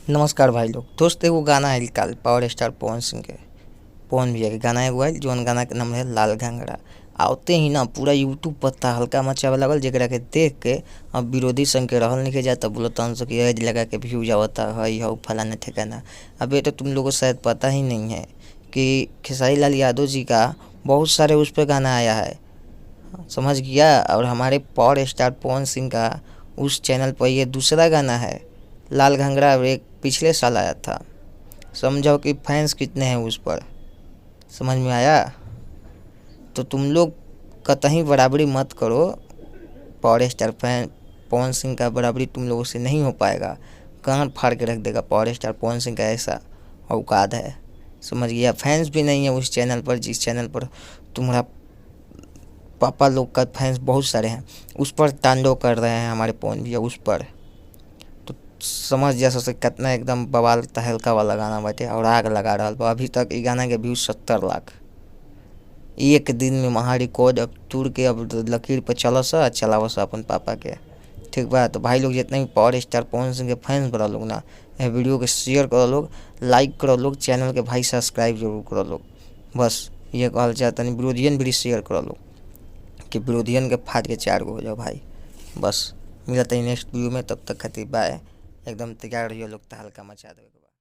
नमस्कार भाई लोग। दोस्त एगो गाना है कल पावर स्टार पवन सिंह के, पवन भैया के गाना एगो है जौन गाना के नाम है लाल घंगरा। आवते ही ना पूरा यूट्यूब पर था हल्का मचावे लगल, जेकरा के देख के अब विरोधी संघ के रहल नहीं जाता, बोलता कि एज लगा के व्यूज आवता है हऊ फलाना ठिकाना। अब ये तो तुम लोगों को शायद पता ही नहीं है कि खेसारी लाल यादव जी का बहुत सारे उस पर गाना आया है, समझ गया। और हमारे पावर स्टार पवन सिंह का उस चैनल पर ये दूसरा गाना है लाल घंगरा, एक पिछले साल आया था। समझो कि फैंस कितने हैं उस पर, समझ में आया। तो तुम लोग कतई बराबरी मत करो, power star fan Pawan Singh का बराबरी तुम लोगों से नहीं हो पाएगा। कान फाड़ के रख देगा पावर स्टार पवन सिंह का, ऐसा औकात है, समझ गया। फैंस भी नहीं है उस चैनल पर जिस चैनल पर तुम्हारा पापा लोग का फैंस बहुत सारे हैं, उस पर तांडव कर रहे हैं हमारे पवन भैया उस पर। तो समझ जा सकते कितना एकदम बवाल तहलका वाला गाना बाटे और आग लगा रहा बा। अभी तक ये गाना के व्यूज 70 लाख एक दिन में महा रिकॉर्ड अब टूर के अब लकीर पर चलावस अपन पापा के, ठीक बा। तो भाई लोग जितने भी पावर स्टार पवन सिंह के फैंस बड़ा लोग ना, ये वीडियो के शेयर करो लोग, लाइक करो लोग, चैनल के भाई सब्सक्राइब जरूर करो लोग। बस ये कहल चाहता नहीं, विरोधियन भी शेयर करो लोग कि विरोधियन के फाट के 4 गो हो जाओ भाई। बस मिलता है नेक्स्ट वीडियो में, तब तक खातिर बाय। एकदम तैयार रहिए लोग, तो हल्का मचा दो।